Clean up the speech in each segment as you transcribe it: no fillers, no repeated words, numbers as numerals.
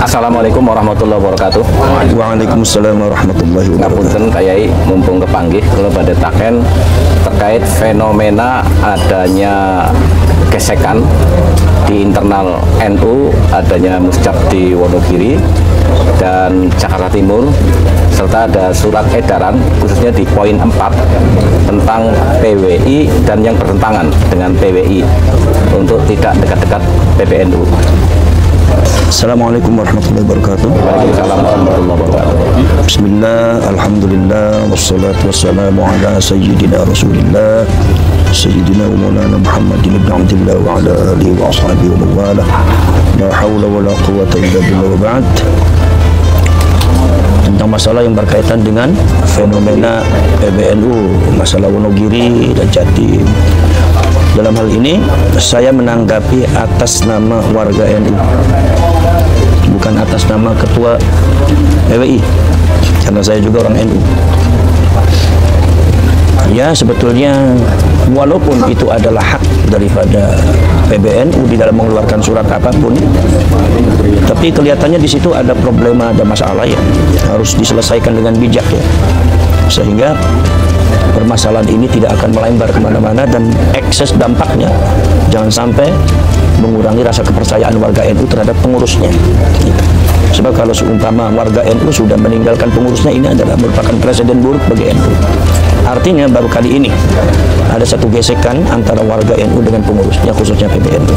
Assalamualaikum warahmatullahi wabarakatuh. Waalaikumsalam warahmatullahi wabarakatuh. Ngapunten kayai mumpung kepanggih kalau pada taken terkait fenomena adanya gesekan di internal NU, adanya muscap di Wonogiri dan Jakarta Timur, serta ada surat edaran khususnya di poin 4 tentang PWI dan yang bertentangan dengan PWI untuk tidak dekat-dekat PBNU. Assalamualaikum warahmatullahi wabarakatuh. Waalaikumsalam warahmatullahi wabarakatuh. Bismillah, alhamdulillah, wassalatu wassalamu ala sayyidina rasulillah Sayyidina wa maulana Muhammadin ibn Abdillah wa ala alihi wa ashabihi wa mawala. La hawla wa la quwwata illa billah wa ba'd. Tentang masalah yang berkaitan dengan fenomena PBNU, masalah Wonogiri dan Jatim. Dalam hal ini saya menanggapi atas nama warga NU, bukan atas nama ketua PWI, karena saya juga orang NU. Ya, sebetulnya walaupun itu adalah hak daripada PBNU di dalam mengeluarkan surat apapun, tapi kelihatannya di situ ada problema, ada masalah yang harus diselesaikan dengan bijak ya, sehingga permasalahan ini tidak akan melembar kemana-mana dan ekses dampaknya jangan sampai mengurangi rasa kepercayaan warga NU terhadap pengurusnya. Sebab kalau seumpama warga NU sudah meninggalkan pengurusnya, ini adalah merupakan presiden buruk bagi NU. Artinya baru kali ini ada satu gesekan antara warga NU dengan pengurusnya, khususnya PBNU.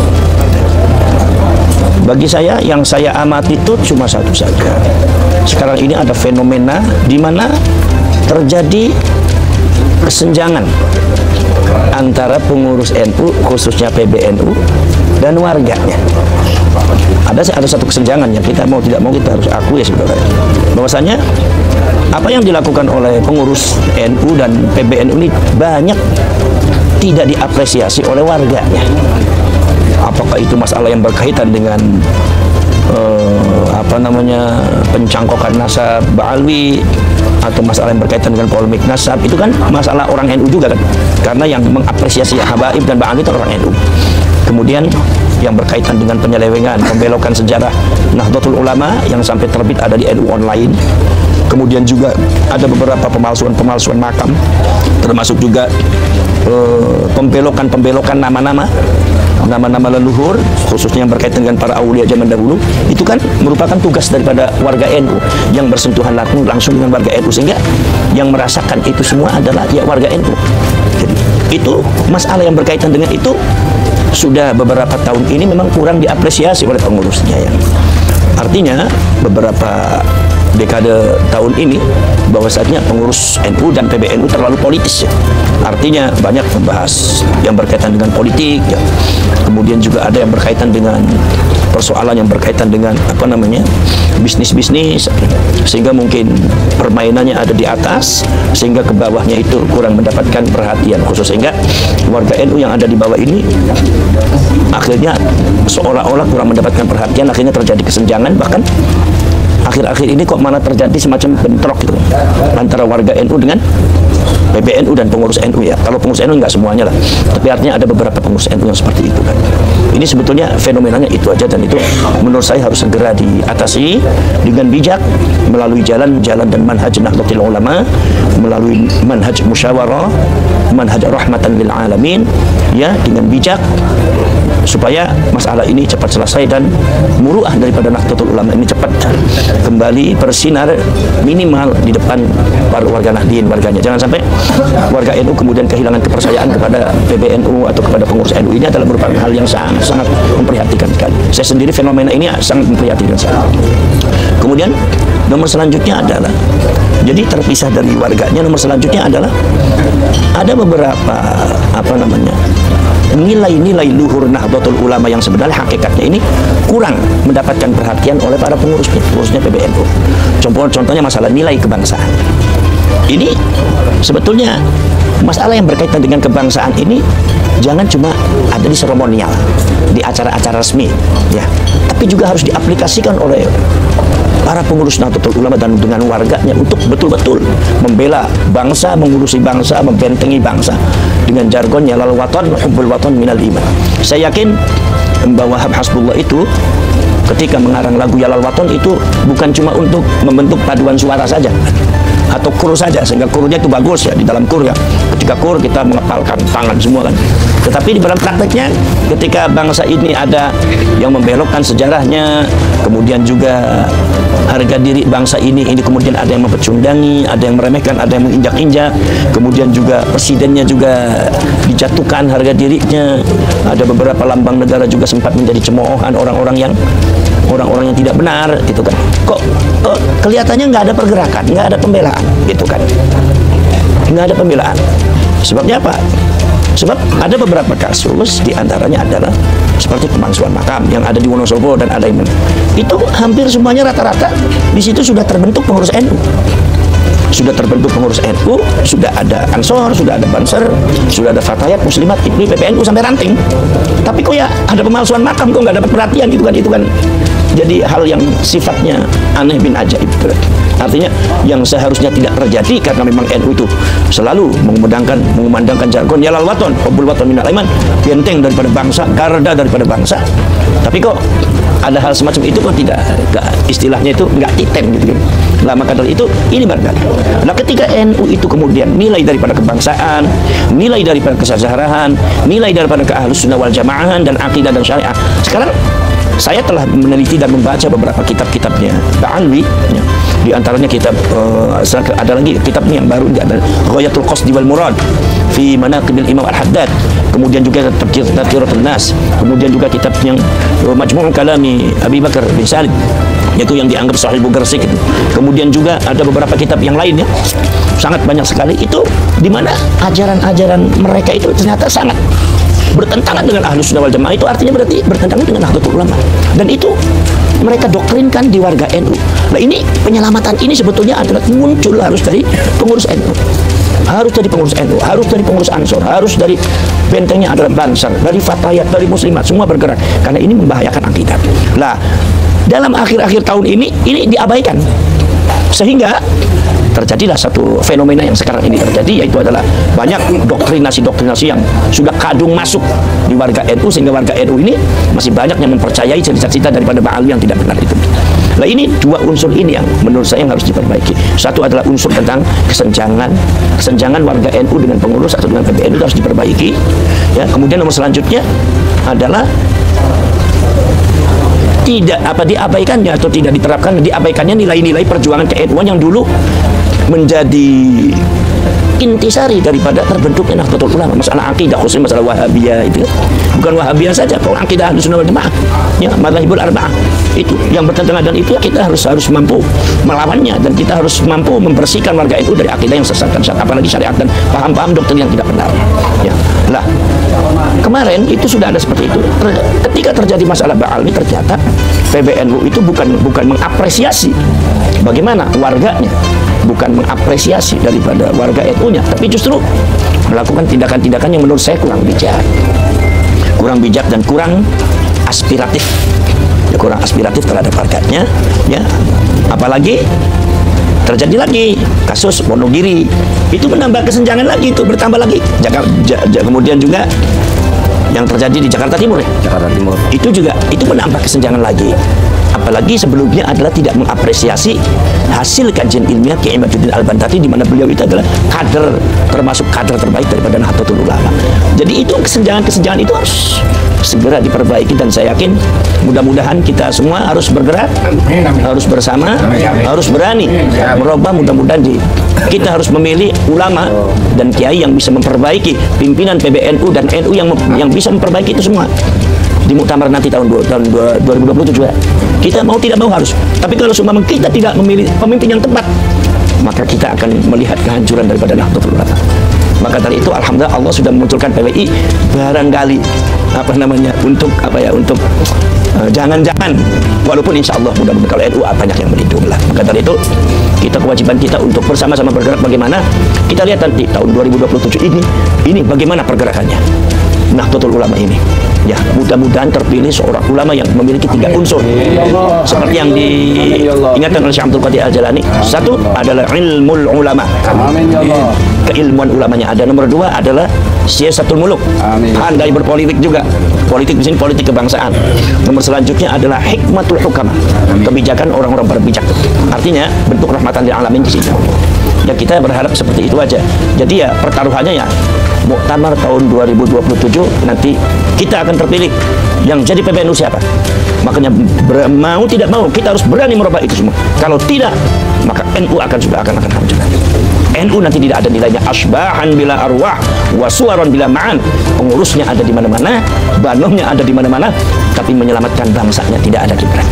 Bagi saya, yang saya amati itu cuma satu saja. Sekarang ini ada fenomena di mana terjadi kesenjangan antara pengurus NU, khususnya PBNU, dan warganya. Ada satu kesenjangan yang kita mau tidak mau kita harus akui ya saudara, bahwasanya apa yang dilakukan oleh pengurus NU dan PBNU ini banyak tidak diapresiasi oleh warganya. Apakah itu masalah yang berkaitan dengan pencangkokan nasab Ba'alwi, atau masalah yang berkaitan dengan polemik nasab, itu kan masalah orang NU juga kan, karena yang mengapresiasi Habaib dan Ba'alwi itu orang NU. Kemudian yang berkaitan dengan penyelewengan, pembelokan sejarah Nahdlatul Ulama yang sampai terbit ada di NU Online. Kemudian juga ada beberapa pemalsuan makam, termasuk juga pembelokan nama-nama leluhur, khususnya yang berkaitan dengan para aulia zaman dahulu. Itu kan merupakan tugas daripada warga NU yang bersentuhan langsung dengan warga NU, sehingga yang merasakan itu semua adalah ya warga NU. Jadi itu masalah yang berkaitan dengan itu sudah beberapa tahun ini memang kurang diapresiasi oleh pengurusnya ya. Artinya beberapa dekade tahun ini bahwasanya pengurus NU dan PBNU terlalu politis ya. Artinya banyak membahas yang berkaitan dengan politik ya. Kemudian juga ada yang berkaitan dengan persoalan yang berkaitan dengan bisnis-bisnis, sehingga mungkin permainannya ada di atas sehingga ke bawahnya itu kurang mendapatkan perhatian khusus, sehingga warga NU yang ada di bawah ini akhirnya seolah-olah kurang mendapatkan perhatian, akhirnya terjadi kesenjangan. Bahkan akhir-akhir ini kok malah terjadi semacam bentrok gitu antara warga NU dengan PBNU dan pengurus NU ya. Kalau pengurus NU nggak semuanya lah, tapi artinya ada beberapa pengurus NU yang seperti itu kan. Ini sebetulnya fenomenanya itu aja, dan itu menurut saya harus segera diatasi dengan bijak melalui jalan dan manhaj Nahdlatul Ulama, melalui manhaj musyawarah, manhaj rahmatan lil alamin ya, dengan bijak supaya masalah ini cepat selesai dan muruah daripada Nahdlatul Ulama ini cepat kembali bersinar minimal di depan para warga Nahdien, warganya. Jangan sampai warga NU kemudian kehilangan kepercayaan kepada PBNU atau kepada pengurus NU. Ini adalah merupakan hal yang sangat memprihatinkan sekali. Saya sendiri fenomena ini sangat memprihatinkan sekali. Kemudian nomor selanjutnya adalah, jadi terpisah dari warganya, nomor selanjutnya adalah ada beberapa nilai-nilai luhur Nahdlatul Ulama yang sebenarnya hakikatnya ini kurang mendapatkan perhatian oleh para pengurusnya PBNU. Contohnya masalah nilai kebangsaan. Ini sebetulnya masalah yang berkaitan dengan kebangsaan ini jangan cuma ada di seremonial, di acara-acara resmi ya, tapi juga harus diaplikasikan oleh para pengurus Nahdlatul Ulama dan dengan warganya untuk betul-betul membela bangsa, mengurusi bangsa, membentengi bangsa dengan jargonnya lal watan hubbul watan minal iman. Saya yakin Mbah Wahab Hasbullah itu ketika mengarang lagu Yalal Waton itu bukan cuma untuk membentuk paduan suara saja atau kur saja, sehingga kurnya itu bagus ya di dalam kur ya. Ketika kur kita mengepalkan tangan semua kan. Tetapi di dalam prakteknya ketika bangsa ini ada yang membelokkan sejarahnya, kemudian juga harga diri bangsa ini kemudian ada yang mempecundangi, ada yang meremehkan, ada yang menginjak-injak, kemudian juga presidennya juga dijatuhkan harga dirinya, ada beberapa lambang negara juga sempat menjadi cemoohan orang-orang yang tidak benar gitu kan. Kok kelihatannya nggak ada pergerakan, nggak ada pembelaan gitu kan, nggak ada pembelaan. Sebabnya apa? Sebab ada beberapa kasus, diantaranya adalah seperti pemalsuan makam yang ada di Wonosobo dan ada yang itu hampir semuanya rata-rata di situ sudah terbentuk pengurus NU. Sudah terbentuk pengurus NU, sudah ada Ansor, sudah ada Banser, sudah ada Fatayat, Muslimat, IPNI, PPNU sampai ranting. Tapi kok ya ada pemalsuan makam, kok nggak dapat perhatian gitu kan? Itu kan jadi hal yang sifatnya aneh bin ajaib. Artinya yang seharusnya tidak terjadi karena memang NU itu selalu mengumandangkan jargon Yalal Waton, Hubbul Waton minal iman, benteng daripada bangsa, garda daripada bangsa. Tapi kok ada hal semacam itu kok tidak istilahnya itu nggak titen gitu kan. Nah, maka dari itu ini barangkali. Nah, ketika NU itu kemudian nilai daripada kebangsaan, nilai daripada kesejarahan, nilai daripada keahlussunnah wal jamaahan dan akidah dan syariah. Sekarang saya telah meneliti dan membaca beberapa kitab-kitabnya Ba'alwi ya. Di antaranya kitab ada lagi kitabnya yang baru ada Ghayatul Qasdi wal Murad fi Manaqibil Imam Al-Haddad, kemudian juga Tadhkiratul Nas, kemudian juga kitab yang Majmu' Kalami Abi Bakar bin Salim yaitu yang dianggap Sahih Bugarsi gitu. Kemudian juga ada beberapa kitab yang lain ya, sangat banyak sekali itu di mana ajaran-ajaran mereka itu ternyata sangat bertentangan dengan Ahlus Sunnah wal Jamaah. Itu artinya berarti bertentangan dengan Nahdlatul Ulama, dan itu mereka doktrinkan di warga NU. Nah, ini penyelamatan ini sebetulnya adalah muncul harus dari pengurus NU, harus dari pengurus NU, harus dari pengurus Ansor, harus dari bentengnya adalah Banser, dari Fatayat, dari Muslimat, semua bergerak karena ini membahayakan akidah. Nah, dalam akhir-akhir tahun ini diabaikan sehingga terjadilah satu fenomena yang sekarang ini terjadi, yaitu adalah banyak doktrinasi-doktrinasi yang sudah kadung masuk di warga NU, sehingga warga NU ini masih banyak yang mempercayai cerita-cerita daripada Ba'alwi yang tidak benar itu. Nah, ini dua unsur ini yang menurut saya yang harus diperbaiki. Satu adalah unsur tentang kesenjangan warga NU dengan pengurus atau dengan PBNU itu harus diperbaiki ya. Kemudian nomor selanjutnya adalah tidak diabaikannya atau tidak diterapkan, diabaikannya nilai-nilai perjuangan ke-NU yang dulu menjadi intisari daripada terbentuknya Nahdlatul Ulama. Masalah akidah, khususnya masalah Wahabiyah itu bukan Wahabiyah saja, kalau akidah Ahlus-Sunnah wal Jamaah ya, madzhabul arba'ah itu yang bertentangan dan itu ya, kita harus mampu melawannya, dan kita harus mampu membersihkan warga NU dari akidah yang sesat, apalagi syariat dan paham-paham doktrin yang tidak benar ya. Lah, kemarin itu sudah ada seperti itu. Ketika terjadi masalah Ba'alwi, ternyata PBNU itu bukan mengapresiasi bagaimana warganya, bukan mengapresiasi daripada warga NU-nya, tapi justru melakukan tindakan-tindakan yang menurut saya kurang bijak dan kurang aspiratif ya, kurang aspiratif terhadap warganya ya. Apalagi terjadi lagi kasus Wonogiri, itu menambah kesenjangan lagi, itu bertambah lagi. Kemudian juga yang terjadi di Jakarta Timur ya, itu menambah kesenjangan lagi. Apalagi sebelumnya adalah tidak mengapresiasi hasil kajian ilmiah Kiai Majuddin Al-Bantati, di mana beliau itu adalah kader, termasuk kader terbaik daripada Nahdlatul Ulama. Jadi itu kesenjangan itu harus segera diperbaiki, dan saya yakin mudah-mudahan kita semua harus bergerak, harus bersama, harus berani merubah. Mudah-mudahan kita harus memilih ulama dan kiai yang bisa memperbaiki pimpinan PBNU dan NU yang bisa memperbaiki itu semua. Di muktamar nanti tahun 2027 juga kita mau tidak mau harus. Tapi kalau semua kita tidak memilih pemimpin yang tepat, maka kita akan melihat kehancuran daripada Nahdlatul Ulama. Maka dari itu alhamdulillah Allah sudah memunculkan PWI barangkali untuk jangan-jangan, walaupun insya Allah mudah-mudahan kalau NU banyak yang melindungi lah. Maka dari itu kewajiban kita untuk bersama-sama bergerak. Bagaimana kita lihat nanti tahun 2027 ini bagaimana pergerakannya Nahdlatul Ulama ini ya. Mudah-mudahan terpilih seorang ulama yang memiliki 3 unsur seperti yang diingatkan oleh Syekh Abdul Qadir Al-Jalani. Satu adalah ilmul ulama, keilmuan ulamanya ada. Nomor 2 adalah Siyasatul muluk, pandai berpolitik juga. Politik di sini politik kebangsaan. Nomor selanjutnya adalah hikmatul hukama, kebijakan orang-orang berbijak. Artinya bentuk rahmatan lil alamin di sini. Ya kita berharap seperti itu aja. Jadi ya pertaruhannya ya Muktamar tahun 2027 nanti kita akan terpilih. Yang jadi PBNU siapa? Makanya mau tidak mau kita harus berani merubah itu semua. Kalau tidak, maka NU akan hancur. NU nanti tidak ada nilainya. Asbahan bila arwah wasuaron bila ma'an. Pengurusnya ada di mana-mana, banomnya ada di mana-mana, tapi menyelamatkan bangsanya tidak ada Gibran.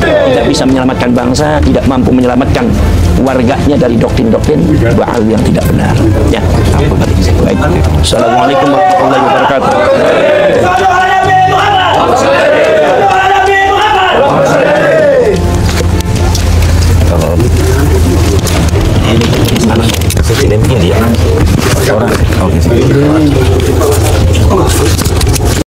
Tidak bisa menyelamatkan bangsa, tidak mampu menyelamatkan warganya dari doktrin-doktrin baal yang tidak benar. Ya, baik. Assalamualaikum warahmatullahi wabarakatuh.